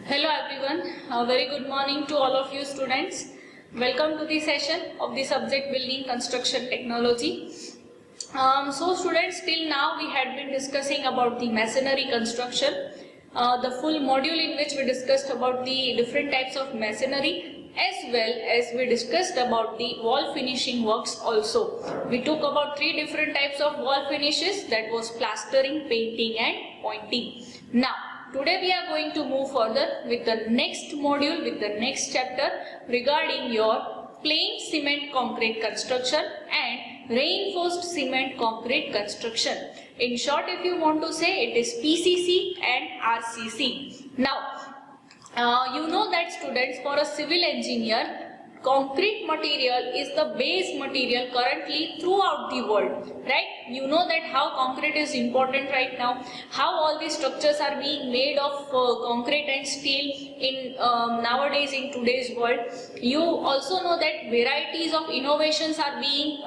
Hello everyone, a very good morning to all of you students. Welcome to the session of the subject Building Construction Technology. So students, till now we had been discussing about the masonry construction, the full module in which we discussed about the different types of masonry, as well as we discussed about the wall finishing works also. We took about 3 different types of wall finishes, that was plastering, painting and pointing. Now today we are going to move further with the next module, with the next chapter regarding your plain cement concrete construction and reinforced cement concrete construction. In short, if you want to say, it is PCC and RCC. Now, you know that students, for a civil engineer, concrete material is the base material currently throughout the world, right? You know that how concrete is important right now, how all these structures are being made of concrete and steel in nowadays in today's world. You also know that varieties of innovations are being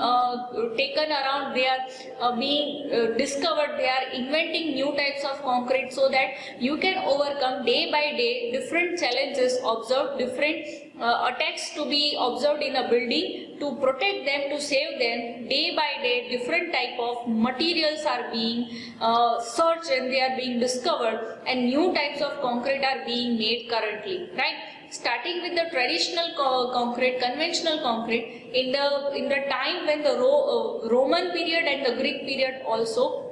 taken around, they are being discovered, they are inventing new types of concrete so that you can overcome day by day different challenges observed, different attacks to be observed in a building. To protect them, to save them, day by day different type of materials are being searched and they are being discovered, and new types of concrete are being made currently, right? Starting with the traditional concrete, conventional concrete, in the time when the Roman period and the Greek period also,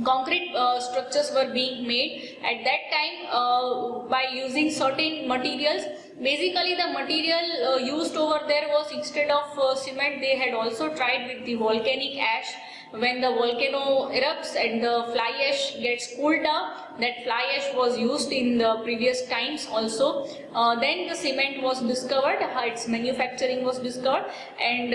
concrete structures were being made at that time by using certain materials. Basically the material used over there was, instead of cement, they had also tried with the volcanic ash. When the volcano erupts and the fly ash gets cooled down, that fly ash was used in the previous times also. Then the cement was discovered, its manufacturing was discovered, and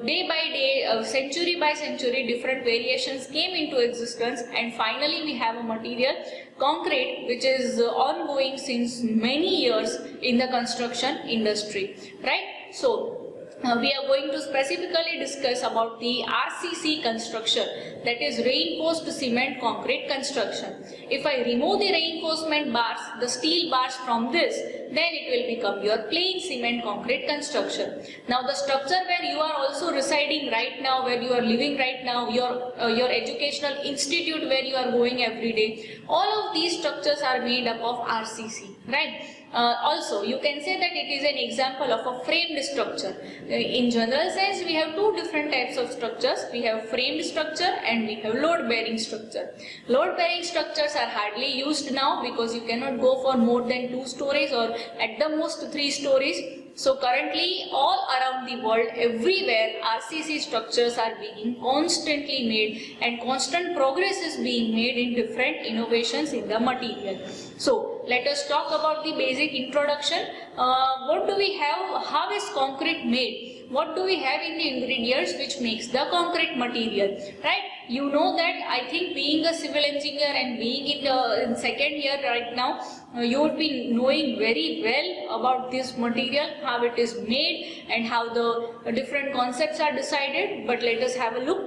day by day, century by century, different variations came into existence, and finally we have a material, concrete, which is ongoing since many years in the construction industry, right? So we are going to specifically discuss about the RCC construction, that is reinforced cement concrete construction. If I remove the reinforcement bars, the steel bars from this, then it will become your plain cement concrete construction. Now the structure where you are also residing right now, where you are living right now, your educational institute where you are going every day, all of these structures are made up of RCC, right? Also, you can say that it is an example of a framed structure. In general sense, we have 2 different types of structures. We have framed structure and we have load-bearing structure. Load-bearing structures are hardly used now because you cannot go for more than 2 stories or at the most 3 stories. So currently all around the world, everywhere, RCC structures are being constantly made, and constant progress is being made in different innovations in the material. So let us talk about the basic introduction. What do we have? How is concrete made? What do we have in the ingredients which makes the concrete material, right? You know that, I think, being a civil engineer and being in second year right now, you would be knowing very well about this material, how it is made and how the different concepts are decided. But let us have a look.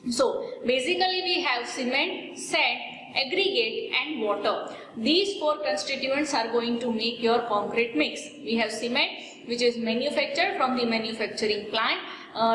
So basically we have cement, sand, aggregate and water. These 4 constituents are going to make your concrete mix. We have cement, which is manufactured from the manufacturing plant.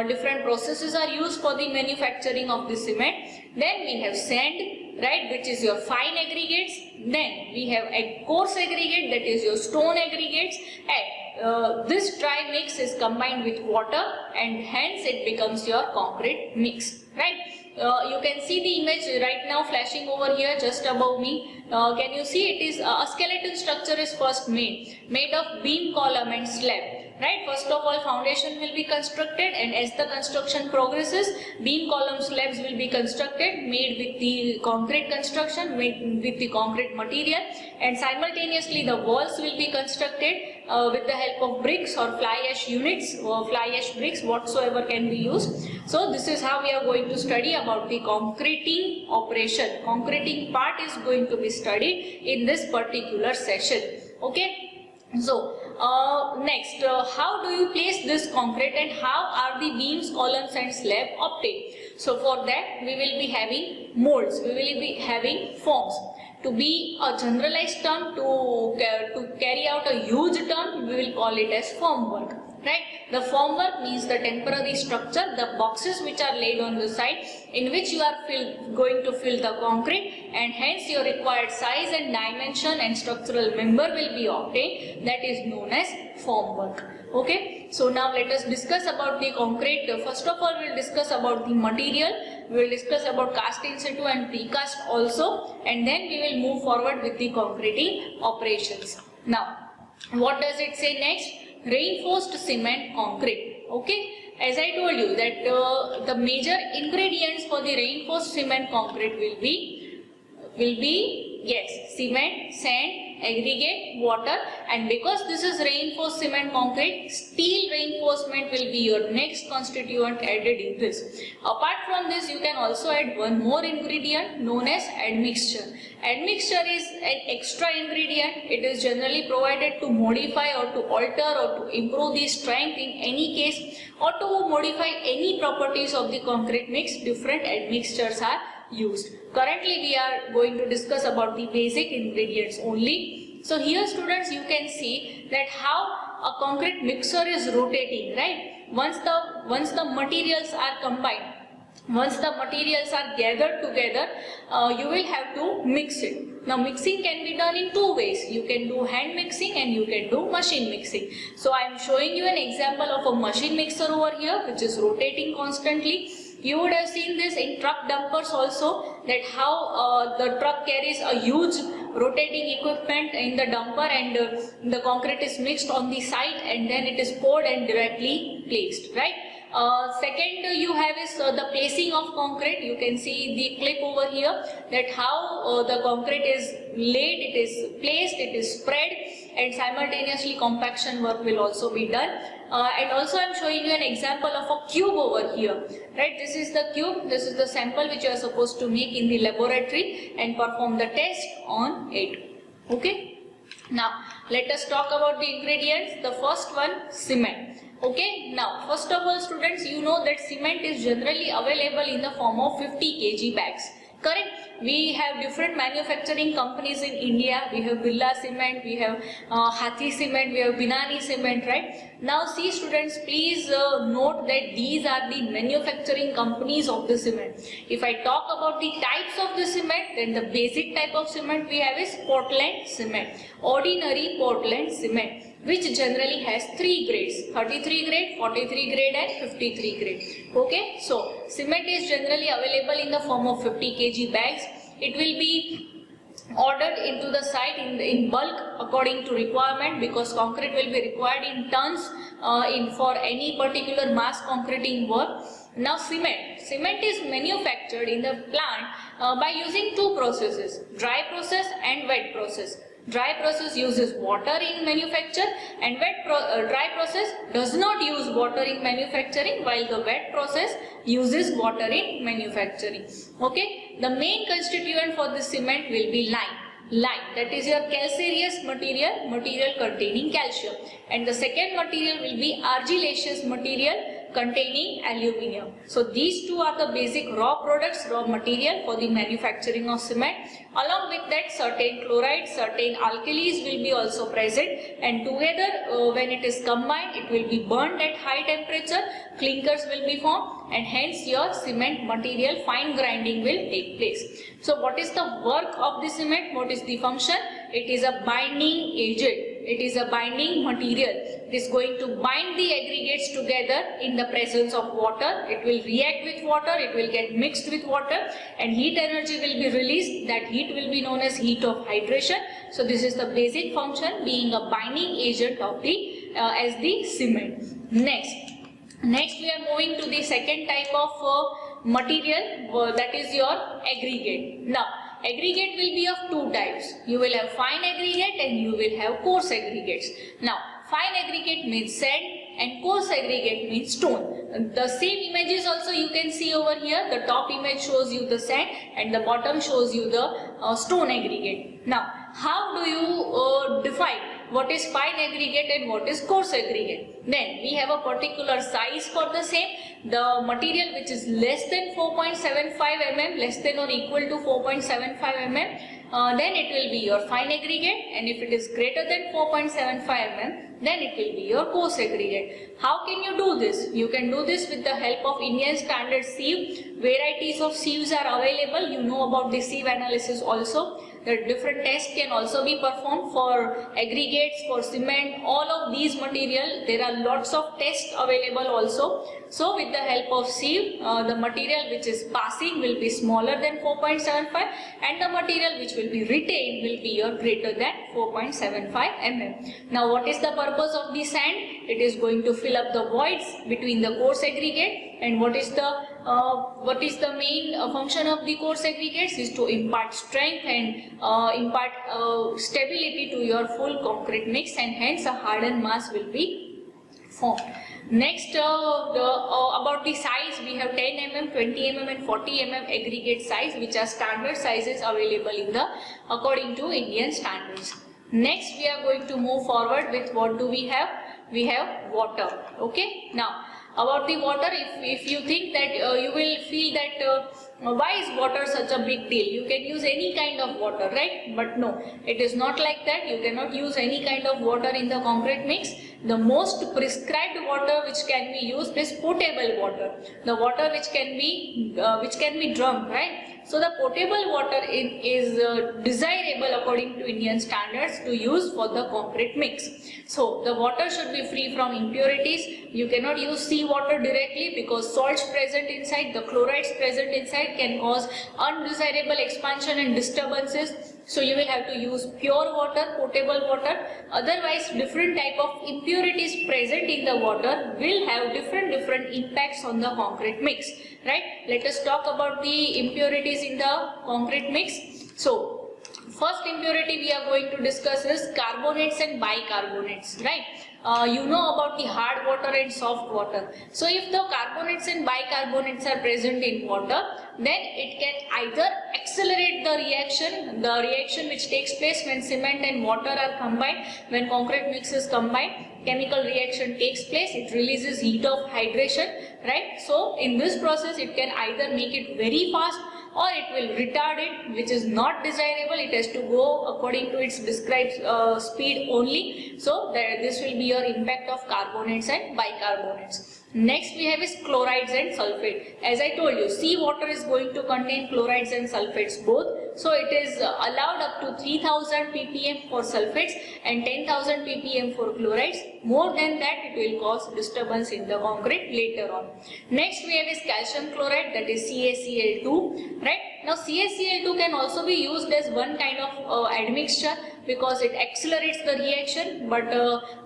Different processes are used for the manufacturing of the cement. Then we have sand, right, which is your fine aggregates. Then we have a coarse aggregate, that is your stone aggregates, and this dry mix is combined with water, and hence it becomes your concrete mix, right? You can see the image right now flashing over here just above me. Can you see? It is a skeleton structure is first made of beam, column and slab, right? First of all, foundation will be constructed, and as the construction progresses, beam, column, slabs will be constructed, made with the concrete construction, made with the concrete material, and simultaneously the walls will be constructed with the help of bricks or fly ash units or fly ash bricks, whatsoever can be used. So this is how we are going to study about the concreting operation. Concreting part is going to be studied in this particular session. Okay. So next, how do you place this concrete and how are the beams, columns and slab obtained? So for that we will be having molds, we will be having forms. To be a generalized term, to carry out a huge term, we will call it as formwork. Right? The formwork means the temporary structure, the boxes which are laid on the side in which you are going to fill the concrete, and hence your required size and dimension and structural member will be obtained. That is known as formwork. Okay, so now let us discuss about the concrete. First of all, we will discuss about the material. We will discuss about cast in situ and precast also, and then we will move forward with the concreting operations. Now, what does it say next? Reinforced cement concrete. Okay, as I told you that the major ingredients for the reinforced cement concrete will be yes, cement, sand, aggregate, water, and because this is reinforced cement concrete, steel reinforcement will be your next constituent added in this. Apart from this, you can also add one more ingredient known as admixture. Admixture is an extra ingredient. It is generally provided to modify or to alter or to improve the strength in any case, or to modify any properties of the concrete mix. Different admixtures are used. Currently we are going to discuss about the basic ingredients only. So here students, you can see that how a concrete mixer is rotating, right? Once the materials are combined, once the materials are gathered together, you will have to mix it. Now mixing can be done in two ways. You can do hand mixing and you can do machine mixing. So I am showing you an example of a machine mixer over here which is rotating constantly. You would have seen this in truck dumpers also, that how the truck carries a huge rotating equipment in the dumper, and the concrete is mixed on the site and then it is poured and directly placed, right? Second you have is the placing of concrete. You can see the clip over here that how the concrete is laid, it is placed, it is spread, and simultaneously compaction work will also be done. And also I am showing you an example of a cube over here, right? This is the cube, this is the sample which you are supposed to make in the laboratory and perform the test on it. Okay, now let us talk about the ingredients. The first one, cement. Okay, now first of all students, you know that cement is generally available in the form of 50 kg bags. Correct? We have different manufacturing companies in India. We have Birla Cement, we have Hathi Cement, we have Binani Cement, right? Now see students, please note that these are the manufacturing companies of the cement. If I talk about the types of the cement, then the basic type of cement we have is Portland cement, ordinary Portland cement, which generally has 3 grades, 33 grade, 43 grade and 53 grade. Okay, so cement is generally available in the form of 50 kg bags. It will be ordered into the site in bulk according to requirement, because concrete will be required in tons for any particular mass concreting work. Now cement is manufactured in the plant by using two processes, dry process and wet process. Dry process uses water in manufacture, and dry process does not use water in manufacturing, while the wet process uses water in manufacturing. Okay, the main constituent for the cement will be lime. Lime, that is your calcareous material containing calcium, and the second material will be argillaceous material containing aluminium. So these two are the basic raw products, raw material for the manufacturing of cement. Along with that, certain chlorides, certain alkalis will be also present, and together when it is combined, it will be burned at high temperature, clinkers will be formed, and hence your cement material fine grinding will take place. So what is the work of the cement? What is the function? It is a binding agent. It is a binding material. It is going to bind the aggregates together in the presence of water. It will react with water, it will get mixed with water, and heat energy will be released. That heat will be known as heat of hydration. So this is the basic function, being a binding agent of the as the cement. Next we are moving to the second type of material, that is your aggregate. Now aggregate will be of two types. You will have fine aggregate and you will have coarse aggregates. Now fine aggregate means sand and coarse aggregate means stone. The same images also you can see over here. The top image shows you the sand and the bottom shows you the stone aggregate. Now how do you define what is fine aggregate and what is coarse aggregate. Then we have a particular size for the same. The material which is less than 4.75 mm, less than or equal to 4.75 mm, then it will be your fine aggregate, and if it is greater than 4.75 mm, then it will be your coarse aggregate. How can you do this? You can do this with the help of Indian standard sieve. Varieties of sieves are available. You know about the sieve analysis also. The different tests can also be performed for aggregates, for cement, all of these material. There are lots of tests available also. So with the help of sieve, the material which is passing will be smaller than 4.75 and the material which will be retained will be your greater than 4.75 mm. Now what is the purpose of the sand? It is going to fill up the voids between the coarse aggregate, and what is the main function of the coarse aggregates is to impart strength and impart stability to your full concrete mix, and hence a hardened mass will be formed. Next, about the size, we have 10 mm, 20 mm and 40 mm aggregate size, which are standard sizes available in the according to Indian standards. Next, we are going to move forward with what do we have? We have water. Okay. Now, about the water, if you think that you will feel that why is water such a big deal? You can use any kind of water, right? But no, it is not like that. You cannot use any kind of water in the concrete mix. The most prescribed water which can be used is potable water. The water which can be drunk, right? So the potable water is desirable according to Indian standards to use for the concrete mix. So the water should be free from impurities. You cannot use seawater directly because salts present inside, the chlorides present inside can cause undesirable expansion and disturbances. So you will have to use pure water, potable water. Otherwise, different type of impurities present in the water will have different impacts on the concrete mix, right? Let us talk about the impurities in the concrete mix. So first impurity we are going to discuss is carbonates and bicarbonates, right? You know about the hard water and soft water. So if the carbonates and bicarbonates are present in water, then it can either accelerate the reaction which takes place when cement and water are combined, when concrete mix is combined, chemical reaction takes place, it releases heat of hydration, right? So in this process it can either make it very fast or it will retard it, which is not desirable. It has to go according to its described speed only. So this will be your impact of carbonates and bicarbonates. Next we have is chlorides and sulfate. As I told you, seawater is going to contain chlorides and sulfates both. So it is allowed up to 3000 ppm for sulfates and 10,000 ppm for chlorides. More than that it will cause disturbance in the concrete later on. Next we have is calcium chloride, that is CaCl2, right? Now CaCl2 can also be used as one kind of admixture because it accelerates the reaction, but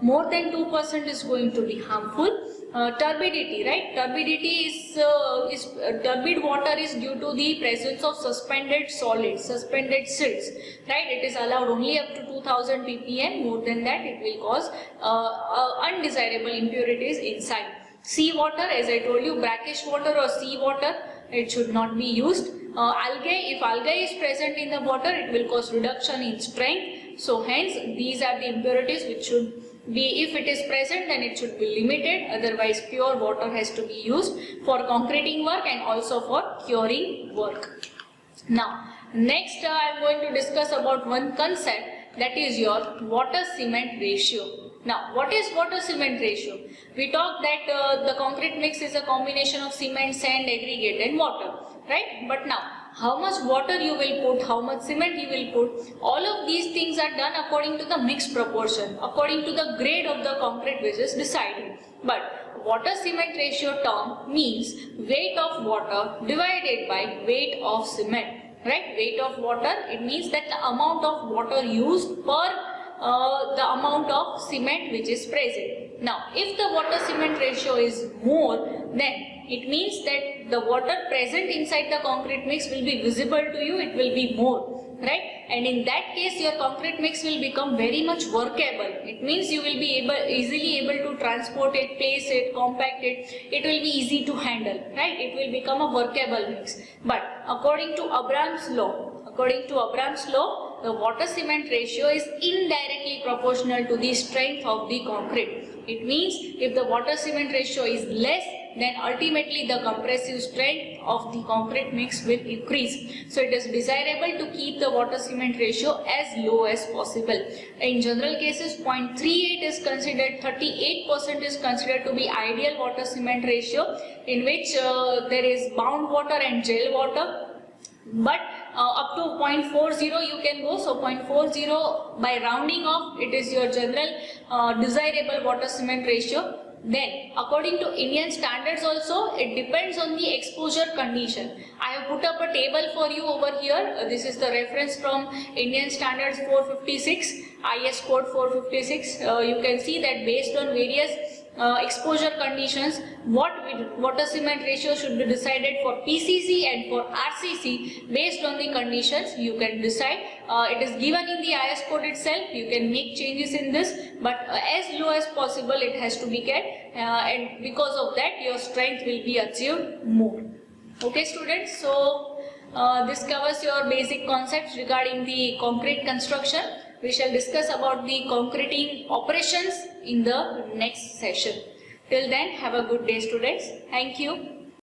more than 2% is going to be harmful. Turbidity, right? Turbidity is turbid water is due to the presence of suspended solids, suspended silts, right? It is allowed only up to 2000 ppm. More than that, it will cause undesirable impurities inside. Seawater, as I told you, brackish water or seawater, it should not be used. Algae, if algae is present in the water, it will cause reduction in strength. So hence, these are the impurities which should be, if it is present, then it should be limited. Otherwise, pure water has to be used for concreting work and also for curing work. Now, next I am going to discuss about one concept, that is your water cement ratio. Now, what is water cement ratio? We talked that the concrete mix is a combination of cement, sand, aggregate and water, right? But now, how much water you will put, how much cement you will put, all of these things are done according to the mix proportion, according to the grade of the concrete which is decided. But water cement ratio term means weight of water divided by weight of cement, right? Weight of water, it means that the amount of water used per the amount of cement which is present. Now, if the water cement ratio is more, then it means that the water present inside the concrete mix will be visible to you, it will be more, right? And in that case, your concrete mix will become very much workable. It means you will be easily able to transport it, place it, compact it. It will be easy to handle, right? It will become a workable mix. But according to Abram's law, the water cement ratio is indirectly proportional to the strength of the concrete. It means if the water cement ratio is less, then ultimately the compressive strength of the concrete mix will increase. So it is desirable to keep the water cement ratio as low as possible. In general cases, 0.38 is considered, 38% is considered to be ideal water cement ratio, in which there is bound water and gel water. But up to 0.40 you can go. So 0.40 by rounding off, it is your general desirable water cement ratio. Then according to Indian standards also, it depends on the exposure condition. I have put up a table for you over here. This is the reference from Indian standards 456, IS code 456. You can see that based on various exposure conditions, what water cement ratio should be decided for PCC and for RCC. Based on the conditions, you can decide. It is given in the IS code itself. You can make changes in this, but as low as possible it has to be kept, and because of that your strength will be achieved more. Okay students, so this covers your basic concepts regarding the concrete construction. We shall discuss about the concreting operations in the next session. Till then, have a good day students. Thank you.